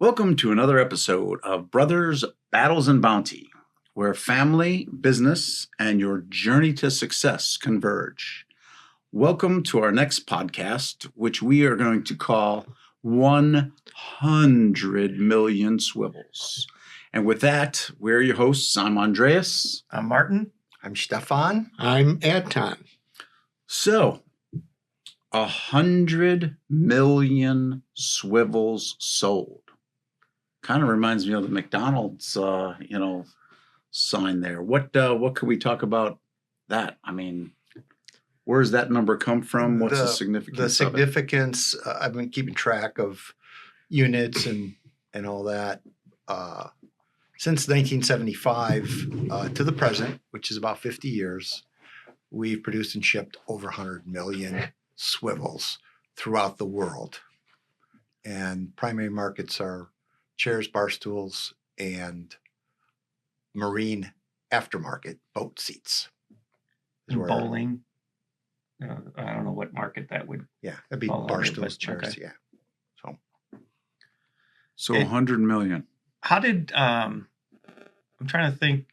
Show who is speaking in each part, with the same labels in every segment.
Speaker 1: Welcome to another episode of Brothers, Battles, and Bounty, where family, business, and your journey to success converge. Welcome to our next podcast, which we are going to call 100 Million Swivels. And with that, we're your hosts. I'm Andreas.
Speaker 2: I'm Martin.
Speaker 3: I'm Stefan.
Speaker 4: I'm Aton.
Speaker 1: So, 100 million swivels sold. Kind of reminds me of the McDonald's, sign there. What could we talk about that? I mean, where does that number come from? What's the significance?
Speaker 3: The significance. I've been keeping track of units and all that since 1975 to the present, which is about 50 years. We've produced and shipped over 100 million swivels throughout the world, and primary markets are chairs, bar stools, and marine aftermarket boat seats.
Speaker 2: Bowling. I don't know what market that would.
Speaker 3: Yeah, that'd be bar stools, chairs. Okay. Yeah.
Speaker 1: So 100 million.
Speaker 2: How did I'm trying to think?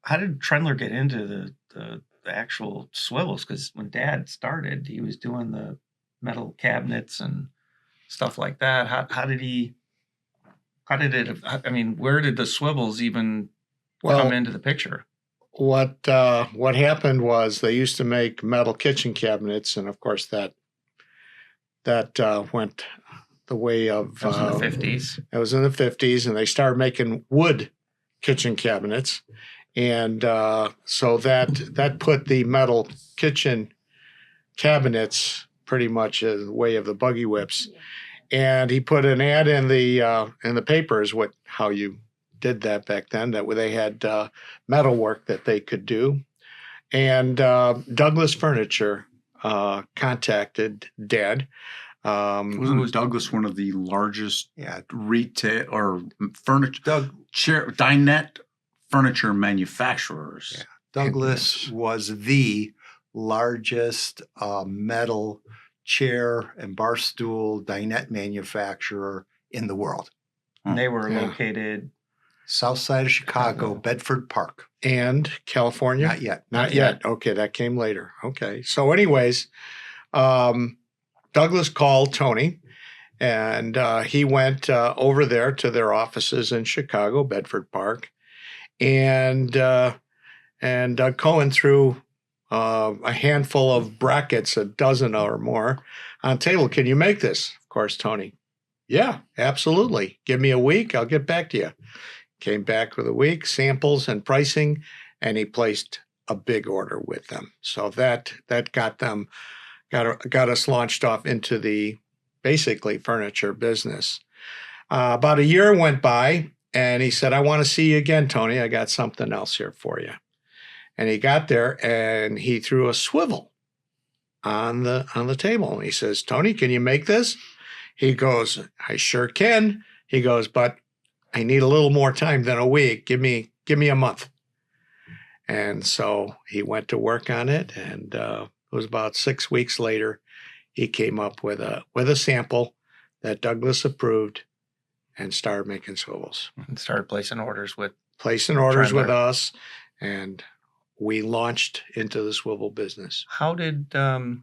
Speaker 2: How did Trendler get into the actual swivels? Because when Dad started, he was doing the metal cabinets and stuff like that. How did it? I mean, where did the swivels even come into the picture?
Speaker 4: What happened was they used to make metal kitchen cabinets, and of course that went the way of.
Speaker 2: That was in the 50s.
Speaker 4: It was in the 50s, and they started making wood kitchen cabinets, and so that put the metal kitchen cabinets pretty much in the way of the buggy whips. Yeah. And he put an ad in the papers how you did that back then, that they had metal work that they could do. And Douglas Furniture contacted Dad.
Speaker 1: Wasn't Douglas one of the largest retail or furniture dinette furniture manufacturers?
Speaker 3: Yeah. Douglas was the largest metal chair and bar stool dinette manufacturer in the world.
Speaker 2: And they were located
Speaker 3: south side of Chicago, Bedford Park.
Speaker 4: And California?
Speaker 3: Not yet.
Speaker 4: Okay, that came later. Okay. So anyways, Douglas called Tony, and he went over there to their offices in Chicago, Bedford Park, and Cohen threw a handful of brackets, a dozen or more, on table. Can you make this? Of course, Tony. Yeah, absolutely. Give me a week. I'll get back to you. Came back with a week, samples and pricing, and he placed a big order with them. So that got us launched off into the basically furniture business. About a year went by, and he said, "I want to see you again, Tony. I got something else here for you." And he got there and he threw a swivel on the table. And he says, "Tony, can you make this?" He goes, "I sure can." He goes, "But I need a little more time than a week. Give me a month." And so he went to work on it. And it was about 6 weeks later, he came up with a sample that Douglas approved and started making swivels.
Speaker 2: And started placing orders with
Speaker 4: us. And we launched into the swivel business.
Speaker 2: How did Dad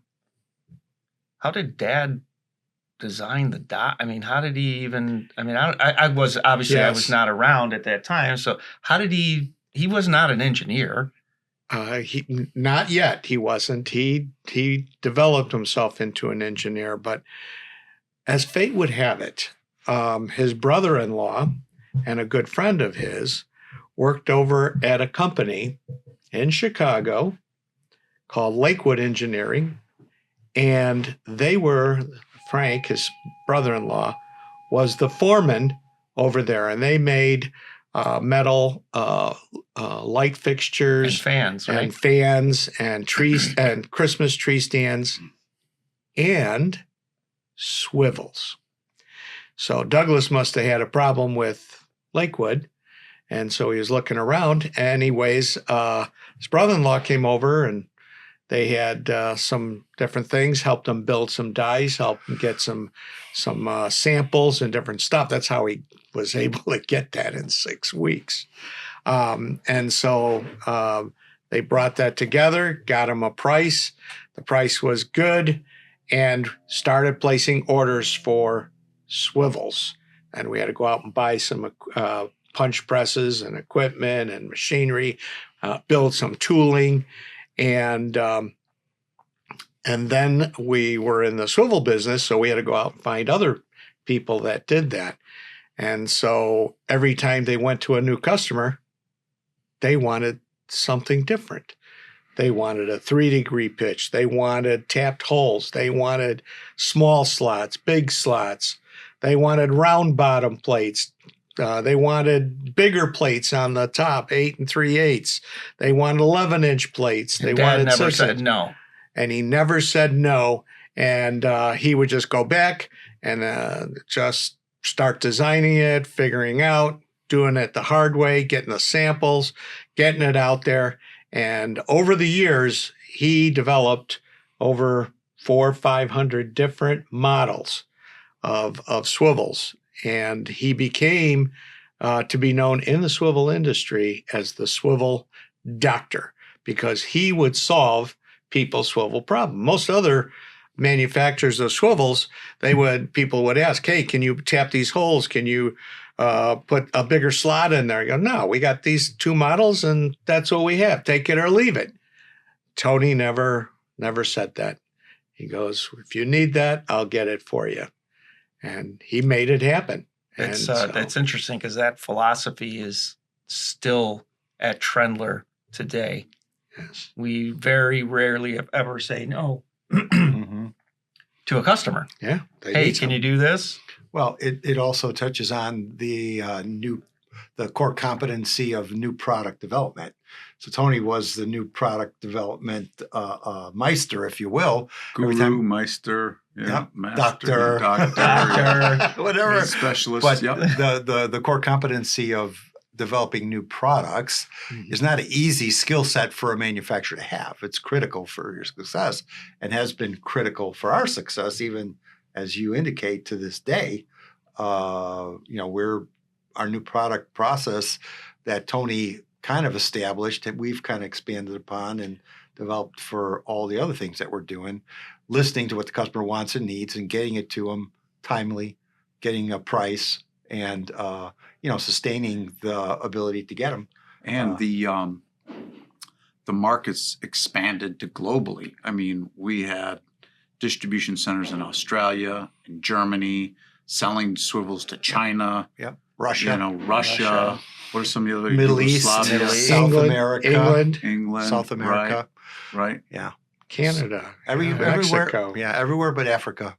Speaker 2: design the dot? I mean, how did he even? I mean, I was obviously I was not around at that time. So how did he? He was not an engineer.
Speaker 4: Not yet. He wasn't. He developed himself into an engineer, but as fate would have it, his brother-in-law and a good friend of his worked over at a company in Chicago called Lakewood Engineering, and Frank, his brother-in-law, was the foreman over there, and they made metal light fixtures
Speaker 2: and fans, right?
Speaker 4: And fans and trees and Christmas tree stands and swivels. So Douglas must have had a problem with Lakewood. And so he was looking around. Anyways, his brother-in-law came over and They had some different things, helped them build some dies, helped them get some samples and different stuff. That's how he was able to get that in 6 weeks. And so they brought that together, got him a price. The price was good, and started placing orders for swivels. And we had to go out and buy some punch presses and equipment and machinery, build some tooling. And then we were in the swivel business, so we had to go out and find other people that did that. And so every time they went to a new customer, they wanted something different. They wanted a 3-degree pitch. They wanted tapped holes. They wanted small slots, big slots. They wanted round bottom plates. They wanted bigger plates on the top, 8 3/8. They wanted 11-inch plates.
Speaker 2: And
Speaker 4: they
Speaker 2: Dad
Speaker 4: wanted
Speaker 2: never
Speaker 4: 6
Speaker 2: said no.
Speaker 4: And he never said no. And he would just go back and just start designing it, figuring out, doing it the hard way, getting the samples, getting it out there. And over the years, he developed over 400 or 500 different models of swivels. And he became to be known in the swivel industry as the swivel doctor, because he would solve people's swivel problem. Most other manufacturers of swivels, people would ask, hey, can you tap these holes? Can you put a bigger slot in there? I go, no, we got these 2 models and that's what we have. Take it or leave it. Tony never said that. He goes, if you need that, I'll get it for you. And he made it happen.
Speaker 2: That's interesting, because that philosophy is still at Trendler today.
Speaker 4: Yes.
Speaker 2: We very rarely ever say no
Speaker 3: Mm-hmm.
Speaker 2: to a customer.
Speaker 4: Yeah.
Speaker 2: Hey, can you do this?
Speaker 3: Well, it also touches on the core competency of new product development. So Tony was the new product development meister, if you will.
Speaker 1: Guru, meister,
Speaker 3: Yep.
Speaker 1: master,
Speaker 3: Doctor, whatever.
Speaker 1: Specialist.
Speaker 3: But
Speaker 1: Yep.
Speaker 3: the core competency of developing new products is not an easy skill set for a manufacturer to have. It's critical for your success, and has been critical for our success, even as you indicate to this day. We're our new product process that Tony kind of established, that we've kind of expanded upon and developed for all the other things that we're doing, listening to what the customer wants and needs and getting it to them timely, getting a price, and sustaining the ability to get them.
Speaker 1: And the market's expanded to globally. I mean, we had distribution centers in Australia, in Germany, selling swivels to China.
Speaker 3: Yep. Russia.
Speaker 1: Russia. What are some of the other
Speaker 3: Middle East,
Speaker 1: Yugoslavia?
Speaker 3: South America,
Speaker 4: England,
Speaker 3: South America,
Speaker 1: right?
Speaker 3: Yeah,
Speaker 4: Canada,
Speaker 3: everywhere.
Speaker 4: Mexico.
Speaker 3: Yeah, everywhere but Africa.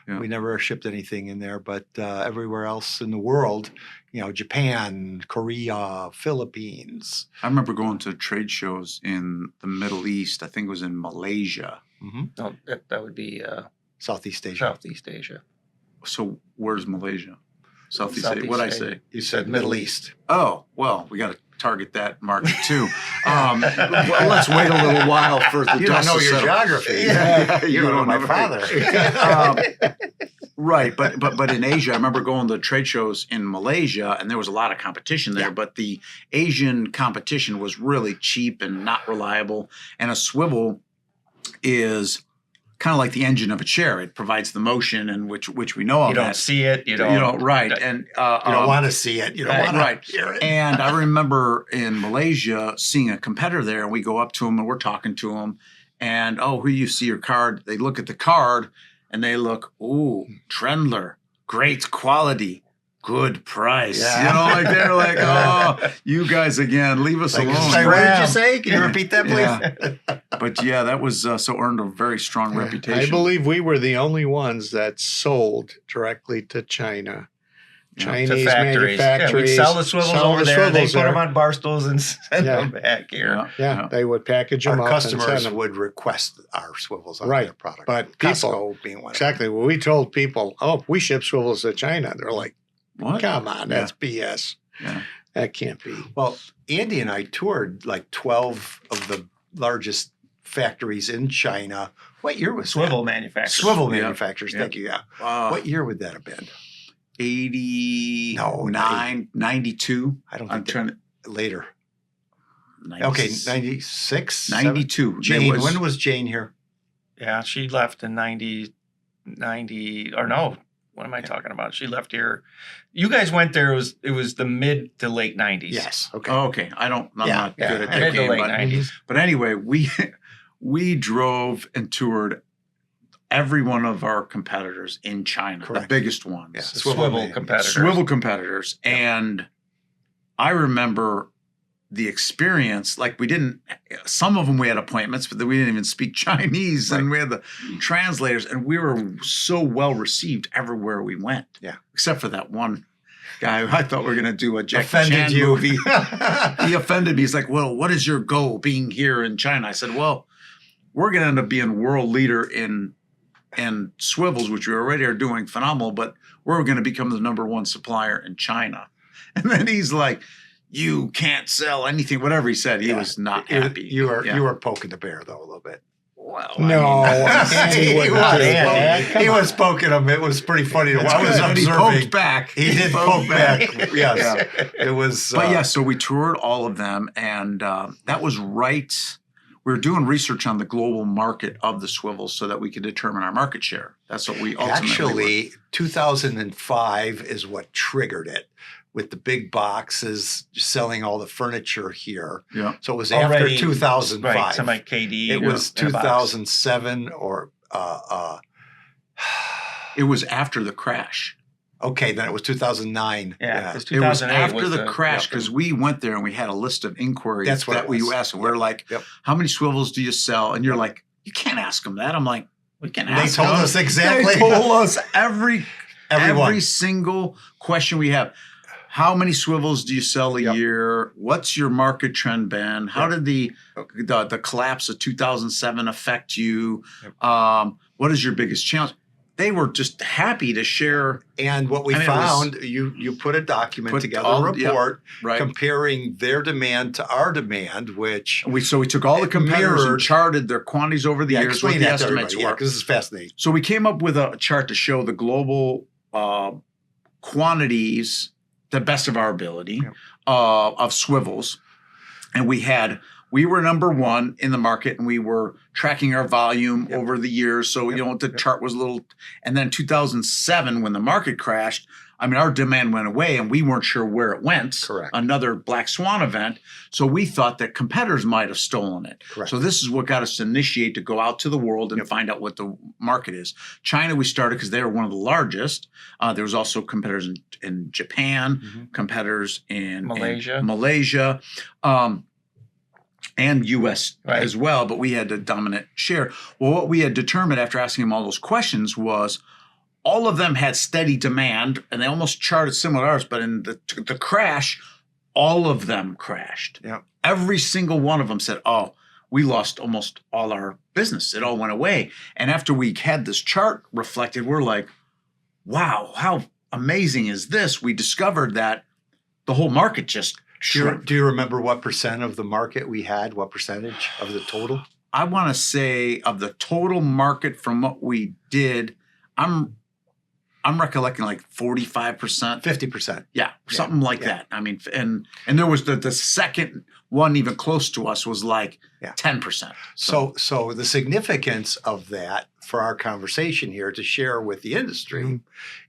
Speaker 1: Yeah.
Speaker 3: We never shipped anything in there, but everywhere else in the world, Japan, Korea, Philippines.
Speaker 1: I remember going to trade shows in the Middle East. I think it was in Malaysia.
Speaker 3: Mm-hmm.
Speaker 2: No, that would be
Speaker 3: Southeast Asia.
Speaker 2: Southeast Asia.
Speaker 1: So where's Malaysia? Southeast
Speaker 2: Southeast
Speaker 1: Asia. What'd I
Speaker 2: Asia.
Speaker 1: say?
Speaker 3: You said Middle East.
Speaker 1: Oh, well, we got to target that market too. Well, let's wait a little while for the
Speaker 3: You don't
Speaker 1: dust
Speaker 3: know
Speaker 1: to
Speaker 3: your
Speaker 1: settle.
Speaker 3: geography.
Speaker 1: Yeah,
Speaker 3: You don't know my father.
Speaker 1: Right, but in Asia, I remember going to trade shows in Malaysia, and there was a lot of competition there.
Speaker 3: Yeah.
Speaker 1: But the Asian competition was really cheap and not reliable. And a swivel is kind of like the engine of a chair; it provides the motion, and which we know all
Speaker 2: You
Speaker 1: that.
Speaker 2: don't see it. You don't.
Speaker 1: Right, and
Speaker 3: You don't want to see it. You don't want
Speaker 1: right.
Speaker 3: to hear it.
Speaker 1: And I remember in Malaysia seeing a competitor there, and we go up to him and we're talking to him, and who you see your card? They look at the card and they look, ooh, Trendler, great quality, good price.
Speaker 3: Yeah.
Speaker 1: They're like, oh, you guys again, leave us alone.
Speaker 3: Sorry, what did you say? Can you repeat that, please?
Speaker 1: Yeah. But yeah, that was so earned a very strong reputation.
Speaker 4: I believe we were the only ones that sold directly to China. Chinese
Speaker 2: To factories.
Speaker 4: manufacturers.
Speaker 2: We'd sell the swivels over there. They put them
Speaker 4: on.
Speaker 2: on bar stools and send
Speaker 4: Yeah.
Speaker 2: them back here.
Speaker 4: Yeah, they would package them
Speaker 3: Our
Speaker 4: up and send
Speaker 3: customers
Speaker 4: them.
Speaker 3: would request our swivels on
Speaker 4: Right,
Speaker 3: their product.
Speaker 4: but
Speaker 3: Costco being one
Speaker 4: Exactly. Well, we told people, we ship swivels to China. They're like,
Speaker 1: What?
Speaker 4: come on, that's BS.
Speaker 1: Yeah.
Speaker 4: That can't be.
Speaker 3: Well, Andy and I toured like 12 of the largest factories in China. What year was
Speaker 2: Swivel
Speaker 3: that?
Speaker 2: manufacturers.
Speaker 3: Swivel
Speaker 1: Yeah.
Speaker 3: manufacturers.
Speaker 1: Yeah.
Speaker 3: Thank you. Yeah. What year would that have been?
Speaker 1: 89, 92.
Speaker 3: I don't
Speaker 1: I'm
Speaker 3: think
Speaker 1: trying to.
Speaker 3: later.
Speaker 1: 90,
Speaker 3: Okay, 96?
Speaker 1: 92.
Speaker 3: Jane,
Speaker 1: There
Speaker 3: when was Jane here?
Speaker 2: Yeah, she left in 90, or no, what am I talking about? She left here. You guys went there, it was the mid to late 90s.
Speaker 3: Yes. Okay.
Speaker 1: Oh, okay. I'm
Speaker 3: Yeah,
Speaker 1: not
Speaker 3: yeah.
Speaker 1: good at that
Speaker 2: Mid to
Speaker 1: game.
Speaker 2: late
Speaker 1: But,
Speaker 2: 90s.
Speaker 1: but anyway, we drove and toured every one of our competitors in China,
Speaker 3: Correct.
Speaker 1: the biggest ones.
Speaker 3: Yeah.
Speaker 2: Swivel competitors.
Speaker 1: Swivel competitors. And I remember the experience, like some of them we had appointments, but we didn't even speak Chinese, and we had the translators, and we were so well received everywhere we went.
Speaker 3: Yeah.
Speaker 1: Except for that one guy who I thought we were going to do a Jackie
Speaker 3: Offended
Speaker 1: Chan
Speaker 3: you.
Speaker 1: movie. He offended me. He's like, well, what is your goal being here in China? I said, well, we're going to end up being world leader in swivels, which we already are doing phenomenal, but we're going to become the #1 supplier in China. And then he's like, you can't sell anything, whatever he said. He was not happy.
Speaker 3: You were poking the bear though a little bit.
Speaker 1: Well,
Speaker 4: No, Andy wouldn't do
Speaker 3: He was poking him. It was pretty funny.
Speaker 1: It's
Speaker 3: I was
Speaker 1: good. And he
Speaker 3: observing.
Speaker 1: poked back.
Speaker 3: He did poke back. Yes, it was.
Speaker 1: But yeah, so we toured all of them, and that was right. We were doing research on the global market of the swivels so that we could determine our market share. That's what we ultimately
Speaker 3: Actually, 2005 is what triggered it, with the big boxes selling all the furniture here.
Speaker 1: Yeah.
Speaker 3: So it was
Speaker 2: Already,
Speaker 3: after 2005.
Speaker 2: Right, some like KD.
Speaker 3: It was
Speaker 2: in a box.
Speaker 3: 2007 or
Speaker 1: It was after the crash.
Speaker 3: okay, then it was 2009.
Speaker 2: Yeah, because
Speaker 1: It was
Speaker 2: 2008
Speaker 1: after the crash because we went there and we had a list of inquiries
Speaker 3: That's what
Speaker 1: that
Speaker 3: it
Speaker 1: we
Speaker 3: was.
Speaker 1: asked. We're like,
Speaker 3: Yep.
Speaker 1: how many swivels do you sell? And you're like, you can't ask them that. I'm like, we can
Speaker 3: They
Speaker 1: ask
Speaker 3: told
Speaker 1: them.
Speaker 3: us exactly.
Speaker 1: They told us every
Speaker 3: Everyone.
Speaker 1: single question we have. How many swivels do you sell a
Speaker 3: Yep.
Speaker 1: year? What's your market trend been? How did the collapse of 2007 affect you? What is your biggest challenge? They were just happy to share.
Speaker 3: And what we
Speaker 1: I mean, it was-
Speaker 3: found, you put a document
Speaker 1: Put
Speaker 3: together,
Speaker 1: all-
Speaker 3: a report
Speaker 1: Right.
Speaker 3: comparing their demand to our demand, which
Speaker 1: We took all the competitors and
Speaker 3: mirrored-
Speaker 1: charted their quantities over the years, what
Speaker 3: explain
Speaker 1: the
Speaker 3: that to
Speaker 1: estimates
Speaker 3: everybody,
Speaker 1: were.
Speaker 3: because this is fascinating.
Speaker 1: So we came up with a chart to show the global quantities, the best of our ability,
Speaker 3: Yep.
Speaker 1: of swivels. And we were #1 in the market, and we were tracking our volume over the years. So, the chart was a little, and then 2007, when the market crashed, I mean, our demand went away and we weren't sure where it went.
Speaker 3: Correct.
Speaker 1: Another black swan event. So we thought that competitors might have stolen it.
Speaker 3: Correct.
Speaker 1: So this is what got us to initiate to go out to the world and find out what the market is. China, we started because they were one of the largest. There was also competitors in Japan, competitors in Malaysia. And U.S. as well, but we had a dominant share. Well, what we had determined after asking them all those questions was all of them had steady demand, and they almost charted similar to ours, but in the crash, all of them crashed.
Speaker 3: Yeah.
Speaker 1: Every single one of them said, oh, we lost almost all our business. It all went away. And after we had this chart reflected, we're like, wow, how amazing is this? We discovered that the whole market just shrunk.
Speaker 3: Do you remember what percent of the market we had? What percentage of the total?
Speaker 1: I want to say of the total market from what we did, I'm recollecting like 45%.
Speaker 3: 50%.
Speaker 1: Yeah, something like that. I mean, and there was the second one even close to us was like 10%.
Speaker 3: So the significance of that for our conversation here to share with the industry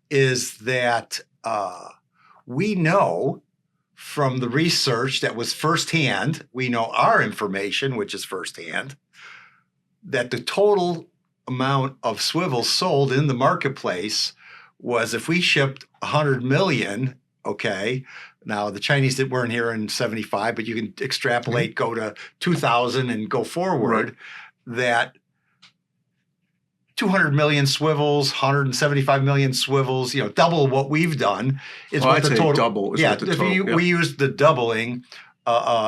Speaker 3: is that we know from the research that was firsthand, we know our information, which is firsthand, that the total amount of swivels sold in the marketplace was, if we shipped 100 million, okay, now the Chinese weren't here in 75, but you can extrapolate, go to 2000 and go forward, that 200 million swivels, 175 million swivels, double what we've done is what the total.
Speaker 1: Double is what the total.
Speaker 3: We use the doubling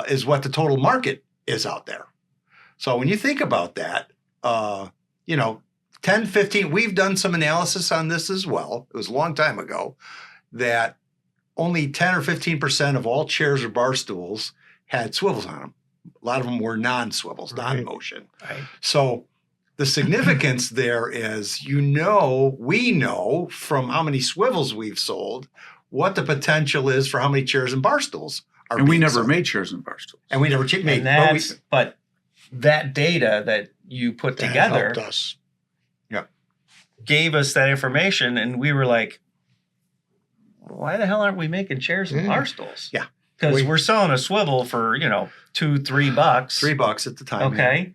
Speaker 3: is what the total market is out there. So when you think about that, 10, 15, we've done some analysis on this as well. It was a long time ago that only 10 or 15% of all chairs or bar stools had swivels on them. A lot of them were non-swivels,
Speaker 4: Right.
Speaker 3: non-motion.
Speaker 2: Right.
Speaker 3: So the significance there is, we know from how many swivels we've sold, what the potential is for how many chairs and bar stools are
Speaker 1: And we
Speaker 3: being
Speaker 1: never
Speaker 3: sold.
Speaker 1: made chairs and bar stools.
Speaker 3: And we never made.
Speaker 2: And but that data that you put
Speaker 4: That
Speaker 2: together
Speaker 4: helped us.
Speaker 2: gave us that information, and we were like, why the hell aren't we making chairs and bar stools?
Speaker 3: Yeah.
Speaker 2: Because we're selling a swivel for, $2-3.
Speaker 3: $3 at the time.
Speaker 2: Okay.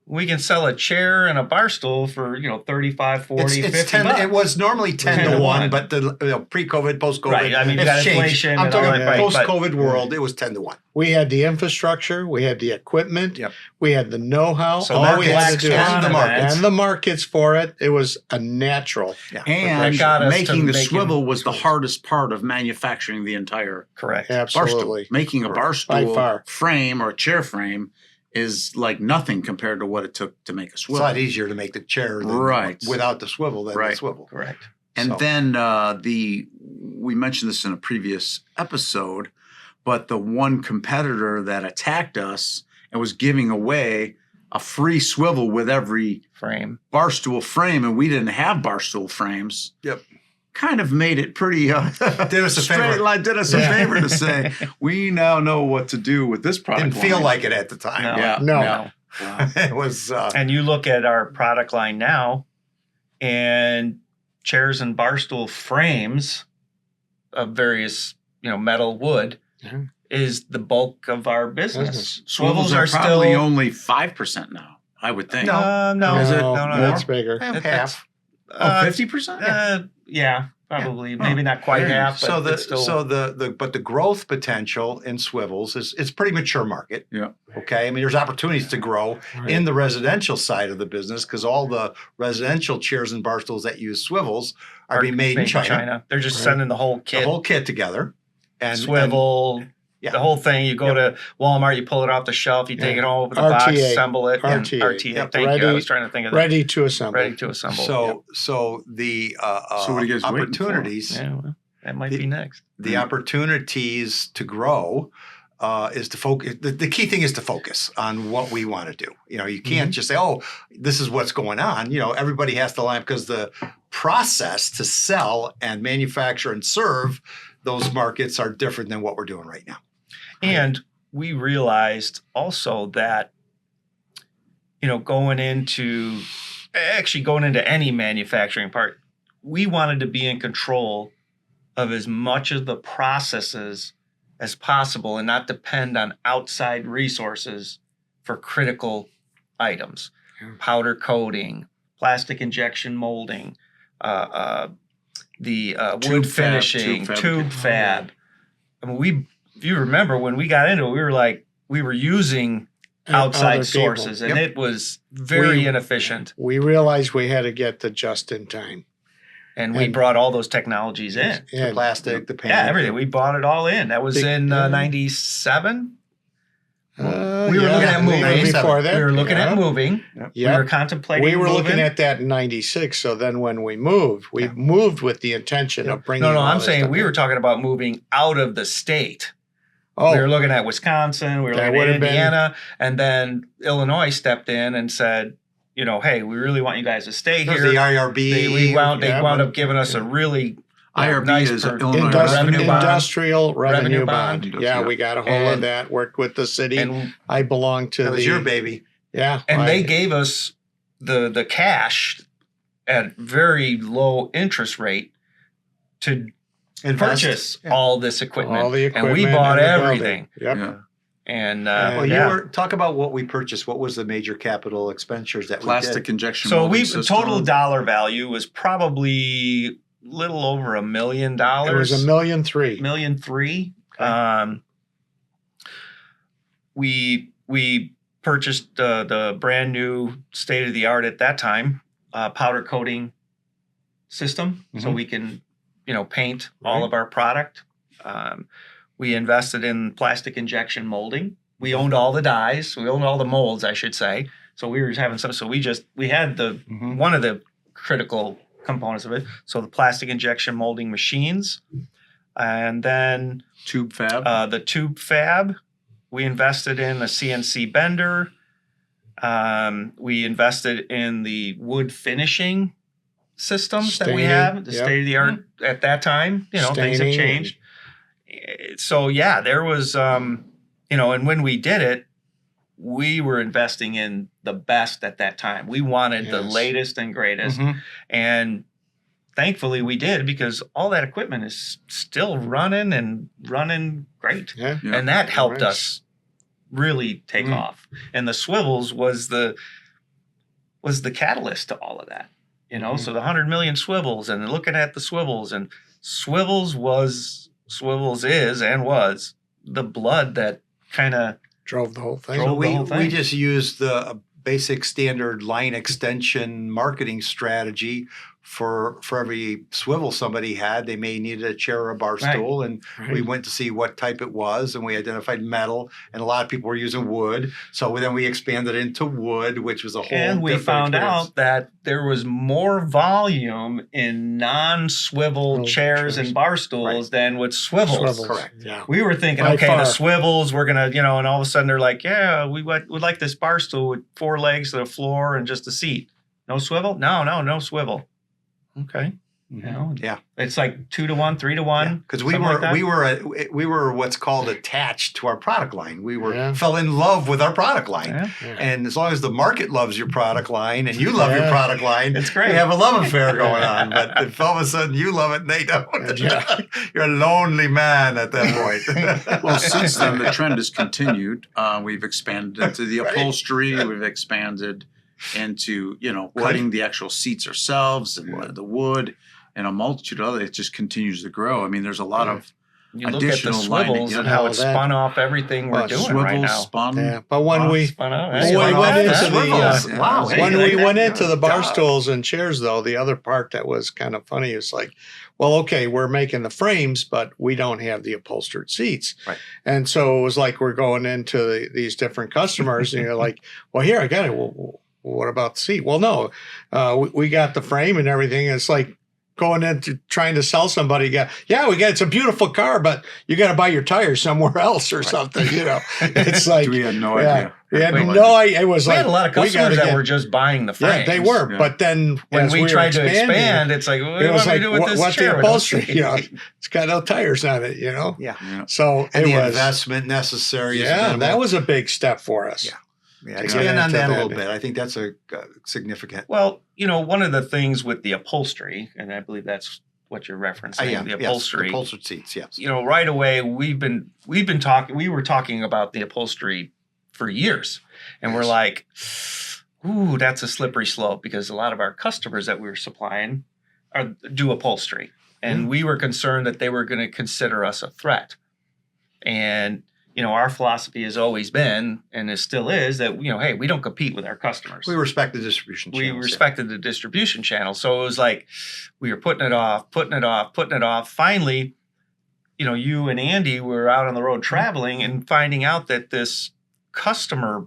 Speaker 2: We can sell a chair and a bar stool for, 35, 40,
Speaker 3: It's
Speaker 2: 50
Speaker 3: 10.
Speaker 2: bucks.
Speaker 3: It was normally 10 to 1, but the pre-COVID, post-COVID,
Speaker 2: Right, I mean, you
Speaker 3: it's
Speaker 2: got
Speaker 3: changed.
Speaker 2: inflation
Speaker 3: I'm
Speaker 2: and all
Speaker 3: talking
Speaker 2: that, right,
Speaker 3: post-COVID world. It was 10 to 1.
Speaker 4: We had the infrastructure, we had the equipment,
Speaker 3: Yep.
Speaker 4: we had the know-how.
Speaker 2: So
Speaker 4: all
Speaker 2: that
Speaker 4: we had to
Speaker 2: blacks
Speaker 4: do
Speaker 2: on
Speaker 3: the
Speaker 2: it,
Speaker 3: markets.
Speaker 4: and the markets for it. It was a natural.
Speaker 3: Yeah.
Speaker 1: And
Speaker 2: That got us to
Speaker 1: making the
Speaker 2: making-
Speaker 1: swivel was the hardest part of manufacturing the entire
Speaker 2: Correct.
Speaker 1: bar stool.
Speaker 4: Absolutely.
Speaker 1: Making a bar
Speaker 4: By
Speaker 1: stool
Speaker 4: far.
Speaker 1: frame or a chair frame is like nothing compared to what it took to make a
Speaker 3: It's a
Speaker 1: swivel.
Speaker 3: lot easier to make the chair
Speaker 1: Right.
Speaker 3: without the swivel than the
Speaker 1: Right.
Speaker 3: swivel.
Speaker 2: Correct.
Speaker 1: And
Speaker 3: So-
Speaker 1: then we mentioned this in a previous episode, but the one competitor that attacked us and was giving away a free swivel with every
Speaker 2: Frame.
Speaker 1: bar stool frame, and we didn't have bar stool frames.
Speaker 3: Yep.
Speaker 1: Kind of made it pretty
Speaker 3: Did us a
Speaker 1: straight
Speaker 3: favor.
Speaker 1: line. Did us a
Speaker 4: Yeah.
Speaker 1: favor to say we now know what to do with this product.
Speaker 3: Didn't feel
Speaker 1: line.
Speaker 3: like it at the time.
Speaker 2: No.
Speaker 1: Yeah.
Speaker 4: No.
Speaker 1: yeah. Wow.
Speaker 3: It was.
Speaker 2: And you look at our product line now, and chairs and bar stool frames of various, metal, wood,
Speaker 4: Yeah.
Speaker 2: is the bulk of our business.
Speaker 4: Business.
Speaker 2: Swivels are
Speaker 1: probably
Speaker 2: still
Speaker 1: only 5% now. I would think.
Speaker 3: No.
Speaker 2: no,
Speaker 1: Is it
Speaker 2: no,
Speaker 1: more?
Speaker 4: That's bigger.
Speaker 3: half.
Speaker 1: Oh, 50%?
Speaker 2: Yeah, probably.
Speaker 1: Yeah.
Speaker 2: Maybe not quite
Speaker 1: Very
Speaker 2: half, but
Speaker 3: So
Speaker 2: it's still,
Speaker 3: the growth potential in swivels is it's pretty mature market.
Speaker 1: Yeah.
Speaker 3: Okay. I mean, there's opportunities to grow
Speaker 4: Right.
Speaker 3: in the residential side of the business because all the residential chairs and bar stools that use swivels are being made in China.
Speaker 2: They're just
Speaker 4: Right.
Speaker 2: sending the whole
Speaker 3: The
Speaker 2: kit,
Speaker 3: whole kit together. And
Speaker 2: swivel,
Speaker 3: yeah.
Speaker 2: the whole thing. You go to Walmart, you pull it off the shelf, you take
Speaker 4: Yeah.
Speaker 2: it home, open the box,
Speaker 4: RTA.
Speaker 2: assemble it, and
Speaker 4: RTA.
Speaker 2: RTA.
Speaker 3: Yep.
Speaker 2: Thank you. I
Speaker 4: Ready-
Speaker 2: was trying to think of that.
Speaker 4: Ready to assemble.
Speaker 2: Ready to assemble.
Speaker 3: So the
Speaker 1: So what are you guys waiting for?
Speaker 3: opportunities.
Speaker 2: Yeah, well, that might
Speaker 3: The-
Speaker 2: be next.
Speaker 3: The opportunities to grow is to focus. The key thing is to focus on what we want to do. You can't just say, "Oh, this is what's going on." Everybody has to line because the process to sell and manufacture and serve those markets are different than what we're doing right now.
Speaker 2: And we realized also that, going into any manufacturing part, we wanted to be in control of as much of the processes as possible and not depend on outside resources for critical items.
Speaker 4: Yeah.
Speaker 2: Powder coating, plastic injection molding, the
Speaker 1: Tube
Speaker 2: wood
Speaker 1: fab,
Speaker 2: finishing,
Speaker 1: tube
Speaker 2: tube
Speaker 1: fabrication.
Speaker 2: fab. I mean, if you remember when we got into it, we were using outside
Speaker 4: Other people.
Speaker 2: sources, and
Speaker 3: Yep.
Speaker 2: it was very
Speaker 4: We-
Speaker 2: inefficient.
Speaker 4: We realized we had to get the just in time.
Speaker 2: And we
Speaker 4: and-
Speaker 2: brought all those technologies in.
Speaker 3: The
Speaker 4: And
Speaker 3: plastic, the paint,
Speaker 2: Yeah, everything. We bought it all in. That was
Speaker 4: Big-
Speaker 2: in 97. We were
Speaker 4: yeah,
Speaker 2: looking at moving.
Speaker 4: even before that.
Speaker 2: We were looking
Speaker 4: yeah.
Speaker 2: at moving.
Speaker 4: Yeah.
Speaker 2: We were contemplating
Speaker 4: We were looking
Speaker 2: moving.
Speaker 4: at that in 96. So then when we moved, we moved with the intention of bringing
Speaker 2: No,
Speaker 4: all
Speaker 2: I'm
Speaker 4: this
Speaker 2: saying
Speaker 4: stuff
Speaker 2: we
Speaker 4: in.
Speaker 2: were talking about moving out of the state.
Speaker 4: Oh,
Speaker 2: We were looking at Wisconsin, we were
Speaker 4: That
Speaker 2: looking at
Speaker 4: would've been-
Speaker 2: Indiana, and then Illinois stepped in and said, hey, we really want you guys to stay
Speaker 3: There's
Speaker 2: here.
Speaker 3: the IRB.
Speaker 2: They wound
Speaker 4: yeah,
Speaker 2: up
Speaker 4: but-
Speaker 2: giving us a really
Speaker 1: IRB
Speaker 2: nice
Speaker 1: is
Speaker 2: per-
Speaker 1: Illinois
Speaker 2: Revenue bond.
Speaker 4: Industrial revenue bond.
Speaker 1: Revenue
Speaker 4: Yeah,
Speaker 1: bond.
Speaker 4: we got a hold of
Speaker 2: And-
Speaker 4: that, worked with the city.
Speaker 2: and
Speaker 4: I belong to
Speaker 3: That was
Speaker 4: the
Speaker 3: your baby.
Speaker 4: Yeah.
Speaker 2: and
Speaker 4: I-
Speaker 2: they gave us the cash at very low interest rate to
Speaker 3: Invest.
Speaker 2: purchase
Speaker 3: Yeah.
Speaker 2: all this equipment.
Speaker 4: all the equipment.
Speaker 2: and we bought
Speaker 4: and the
Speaker 2: everything.
Speaker 4: building. Yep.
Speaker 1: Yeah.
Speaker 2: And
Speaker 3: Well,
Speaker 2: yeah.
Speaker 3: you were talk about what we purchased. What was the major capital expenditures that we
Speaker 1: Plastic
Speaker 3: did?
Speaker 1: injection
Speaker 2: So
Speaker 1: molding
Speaker 2: we
Speaker 1: system.
Speaker 2: total dollar value was probably little over $1 million.
Speaker 4: It was $1.3 million.
Speaker 2: $1.3 million.
Speaker 3: Okay.
Speaker 2: We purchased the brand new state of the art at that time powder coating system, so
Speaker 3: Mhm.
Speaker 2: we can paint all
Speaker 4: Right.
Speaker 2: of our product. We invested in plastic injection molding. We owned all the dies. We owned all the molds, I should say. So we were having some. So we had the
Speaker 3: Mhm.
Speaker 2: one of the critical components of it. So the plastic injection molding machines, and then
Speaker 1: tube fab.
Speaker 2: the tube fab, We invested in a CNC bender. We invested in the wood finishing systems that we have, the state of the art at that time. You know, things have changed. So yeah, there was, you know, and when we did it, we were investing in the best at that time. We wanted the latest and greatest. And thankfully we did, because all that equipment is still running and running great. And that helped us really take off. And the Swivels was the catalyst to all of that. You know, so the 100 million swivels, and looking at the swivels, and Swivels is and was the blood that kind of
Speaker 4: drove the whole thing.
Speaker 3: So we just used the basic standard line extension marketing strategy for every swivel somebody had. They may need a chair or a bar stool, and we went to see what type it was, and we identified metal, and a lot of people were using wood. So then we expanded into wood, which was a whole
Speaker 2: And we found
Speaker 3: experience.
Speaker 2: out that there was more volume in non-swivel chairs and bar stools than with swivels.
Speaker 3: Correct.
Speaker 4: Yeah.
Speaker 2: We were thinking,
Speaker 4: By
Speaker 2: okay,
Speaker 4: far.
Speaker 2: the swivels, we're going to, you know, and all of a sudden they're like, yeah, we'd like this bar stool with 4 legs to the floor and just a seat. No swivel? No swivel. Okay. You know, it's like 2 to 1, 3 to 1.
Speaker 3: Because we were what's called attached to our product line. We fell in love with our product line, and as long as the market loves your product line and you love your product line,
Speaker 2: it's great.
Speaker 3: We have a love affair going on. But if all of a sudden you love it and they don't, you're a lonely man at that point.
Speaker 1: Well, since then the trend has continued. We've expanded into the upholstery. We've expanded into, you know, cutting the actual seats ourselves and the wood. And a multitude of other, it just continues to grow. I mean, there's a lot of
Speaker 2: you look at the
Speaker 1: additional
Speaker 2: swivels and how it spun off everything we're doing right now.
Speaker 1: Spun.
Speaker 4: But when we went into the bar stools and chairs, though, the other part that was kind of funny is like, well, okay, we're making the frames, but we don't have the upholstered seats.
Speaker 3: Right.
Speaker 4: And so it was like we're going into these different customers, and you're like, well, here, I got it. Well, what about the seat? Well, no, we got the frame and everything. It's like going into trying to sell somebody, it's a beautiful car, but you got to buy your tires somewhere else or something, you know. It's like
Speaker 1: we had no idea.
Speaker 4: We had no idea. It was
Speaker 2: we had a lot of customers that were just buying the frames.
Speaker 4: Yeah, they were. Yeah. But then
Speaker 2: when we tried to expand, it's like, what do we do with this chair?
Speaker 4: The upholstery? You know, it's got no tires on it, you know.
Speaker 3: Yeah.
Speaker 4: So
Speaker 3: and the investment necessary.
Speaker 4: That was a big step for us.
Speaker 3: Yeah, expand on that a little bit. I think that's a significant.
Speaker 2: Well, you know, one of the things with the upholstery, and I believe that's what you're referencing, the upholstery.
Speaker 3: Yes, upholstered seats, yes.
Speaker 2: You know, right away we were talking about the upholstery for years. And we're like, ooh, that's a slippery slope, because a lot of our customers that we were supplying do upholstery. And we were concerned that they were going to consider us a threat. And you know, our philosophy has always been, and it still is, that, you know, hey, we don't compete with our customers.
Speaker 3: We respect the distribution channel.
Speaker 2: We respected the distribution channel. So it was like we were putting it off. Finally, you know, you and Andy were out on the road traveling and finding out that this customer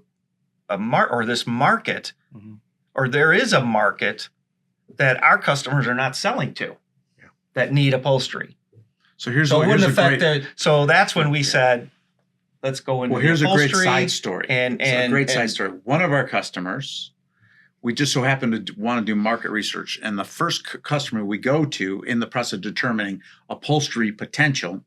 Speaker 2: this market, or there is a market that our customers are not selling to that need upholstery.
Speaker 1: So
Speaker 2: So that's when we said, let's go into
Speaker 1: here's
Speaker 2: upholstery.
Speaker 1: A great side story. One of our customers, we just so happened to want to do market research, and the first customer we go to in the process of determining upholstery potential,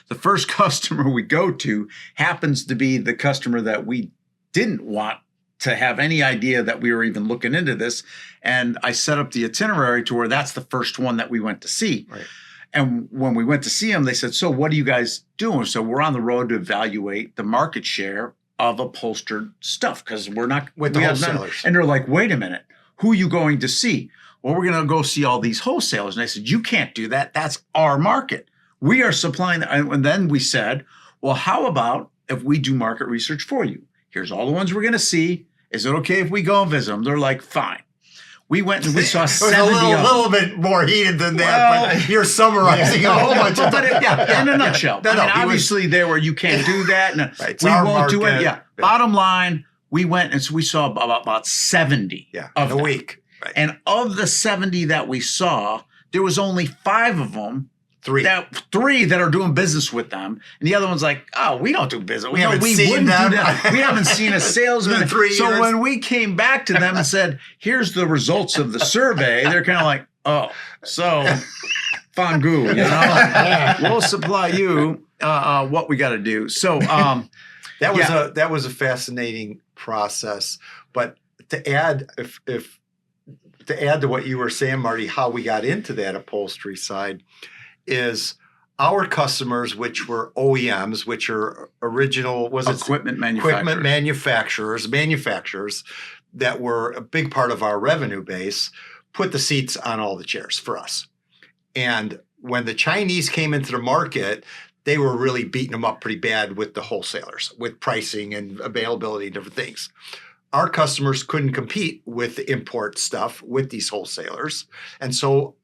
Speaker 1: the first customer we go to happens to be the customer that we didn't want to have any idea that we were even looking into this. And I set up the itinerary to where that's the first one that we went to see.
Speaker 3: Right.
Speaker 1: And when we went to see them, they said, so what are you guys doing? So we're on the road to evaluate the market share of upholstered stuff, because we're not
Speaker 3: with the wholesalers.
Speaker 1: And they're like, wait a minute, who are you going to see? Well, we're going to go see all these wholesalers. And I said, you can't do that. That's our market. We are supplying that. And then we said, well, how about if we do market research for you? Here's all the ones we're going to see. Is it okay if we go and visit them? They're like, fine. We went and we saw 70
Speaker 3: of them. It was a little bit more heated than that, but you're summarizing a whole bunch of
Speaker 1: in a nutshell. Obviously, there where you can't do that. We won't do it. Yeah. Bottom line, we went and so we saw about 70
Speaker 3: of a week.
Speaker 1: Right. And of the 70 that we saw, there was only 5 of them
Speaker 3: Three
Speaker 1: that are doing business with them, and the other one's like, "Oh, we don't do business.
Speaker 3: We haven't seen
Speaker 1: wouldn't
Speaker 3: them.
Speaker 1: do that. We haven't seen a salesman
Speaker 3: In 3
Speaker 1: So
Speaker 3: years.
Speaker 1: when we came back to them and said, "Here's the results of the survey," they're kind of like, "Oh, so Fangu, we'll supply you what we got to do." So
Speaker 3: that was a fascinating process. But to add, to add to what you were saying, Marty, how we got into that upholstery side is our customers, which were OEMs, which are original
Speaker 1: equipment
Speaker 3: manufacturers that were a big part of our revenue base, put the seats on all the chairs for us. And when the Chinese came into the market, they were really beating them up pretty bad with the wholesalers, with pricing and availability and different things. Our customers couldn't compete with the import stuff with these wholesalers. And so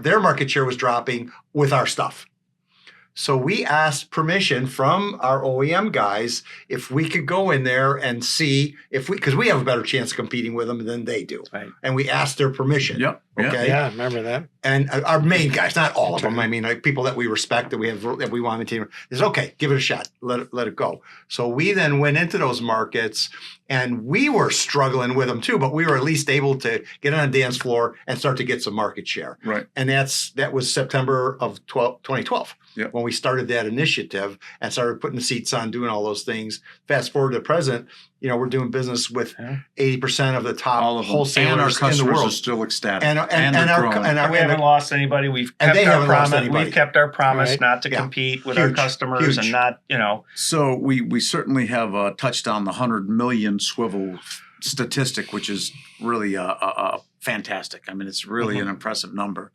Speaker 3: their market share was dropping with our stuff. So we asked permission from our OEM guys if we could go in there and see because we have a better chance of competing with them than they do.
Speaker 2: Right.
Speaker 3: And we asked their permission.
Speaker 1: Yep.
Speaker 3: Okay.
Speaker 4: Yeah, I remember that.
Speaker 3: And our main guys, not all of them. I mean, like people that we respect, that we want to maintain, is okay. Give it a shot. Let it go. So we then went into those markets, and we were struggling with them too, but we were at least able to get on a dance floor and start to get some market share.
Speaker 1: Right.
Speaker 3: And that was September of 2012 when we started that initiative and started putting the seats on, doing all those things. Fast forward to present, we're doing business with 80% of the top wholesalers
Speaker 1: and our
Speaker 3: in the
Speaker 1: customers
Speaker 3: world.
Speaker 1: are still ecstatic.
Speaker 2: We haven't lost anybody. We've kept our promise. We've kept our promise not to compete with our customers and not,
Speaker 1: So we certainly have touched on the 100 million swivel statistic, which is really fantastic. I mean, it's really an impressive number,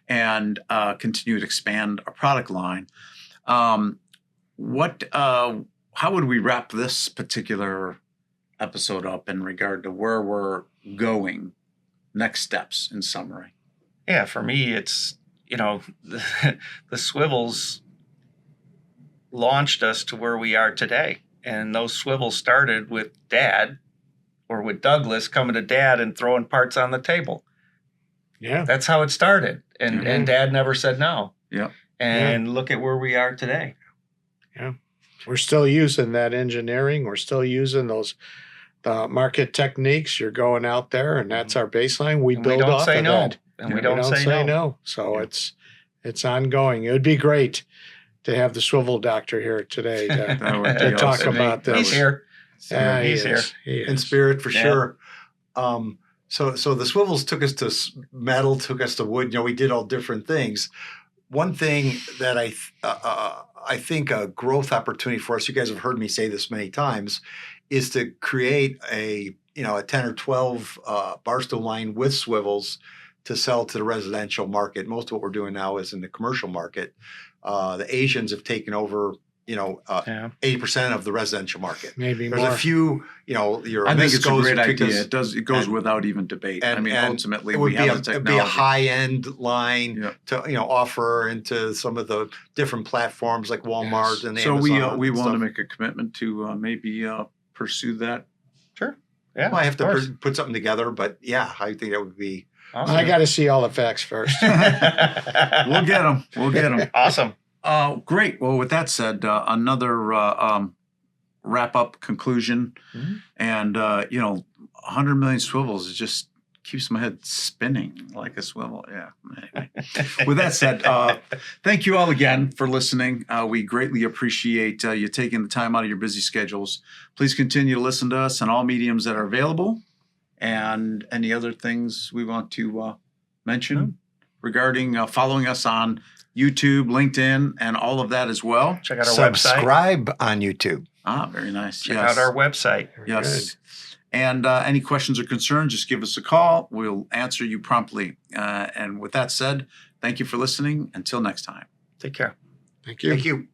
Speaker 1: and continue to expand our product line. How would we wrap this particular episode up in regard to where we're going? Next steps in summary.
Speaker 2: Yeah, for me, it's, the Swivels launched us to where we are today. And those swivels started with Dad or with Douglas coming to Dad and throwing parts on the table.
Speaker 4: Yeah.
Speaker 2: That's how it started. And Dad never said no.
Speaker 1: Yeah.
Speaker 2: And look at where we are today.
Speaker 4: Yeah. We're still using that engineering. We're still using those market techniques. You're going out there, and that's our baseline. We build off of that.
Speaker 2: And we don't say no.
Speaker 4: So it's ongoing. It would be great to have the swivel doctor here today to talk about this.
Speaker 2: He's here.
Speaker 4: He's here.
Speaker 3: In spirit, for sure. So the swivels took us to metal, took us to wood. We did all different things. One thing that I think a growth opportunity for us, you guys have heard me say this many times, is to create a 10 or 12 bar stool line with swivels to sell to the residential market. Most of what we're doing now is in the commercial market. The Asians have taken over 80% of the residential market.
Speaker 4: Maybe
Speaker 3: There's
Speaker 4: more.
Speaker 3: a few, your
Speaker 1: I think it's a great idea.
Speaker 3: Because,
Speaker 1: It goes without even debate.
Speaker 3: and
Speaker 1: Ultimately,
Speaker 3: it would
Speaker 1: we have the
Speaker 3: be
Speaker 1: technology.
Speaker 3: a high-end line to offer into some of the different platforms like Walmart and
Speaker 1: So
Speaker 3: Amazon.
Speaker 1: we
Speaker 3: and
Speaker 1: want to
Speaker 3: stuff.
Speaker 1: make a commitment to maybe pursue that.
Speaker 2: Sure. Yeah.
Speaker 3: Well, I have to put something together, but yeah, I think that would be
Speaker 2: Awesome.
Speaker 4: I got to see all the facts first.
Speaker 1: We'll get them.
Speaker 2: Awesome.
Speaker 1: Great. Well, with that said, another wrap-up conclusion.
Speaker 2: Mm-hmm.
Speaker 1: And, 100 million swivels, it just keeps my head spinning like a swivel. Yeah. Anyway. With that said, thank you all again for listening. We greatly appreciate you taking the time out of your busy schedules. Please continue to listen to us on all mediums that are available. And any other things we want to mention regarding following us on YouTube, LinkedIn, and all of that as well.
Speaker 2: Check out our website.
Speaker 3: subscribe on YouTube.
Speaker 1: Very nice.
Speaker 2: Check out our website.
Speaker 1: Yes. And any questions or concerns, just give us a call. We'll answer you promptly. And with that said, thank you for listening. Until next time.
Speaker 2: Take care.
Speaker 4: Thank you.
Speaker 3: Thank you.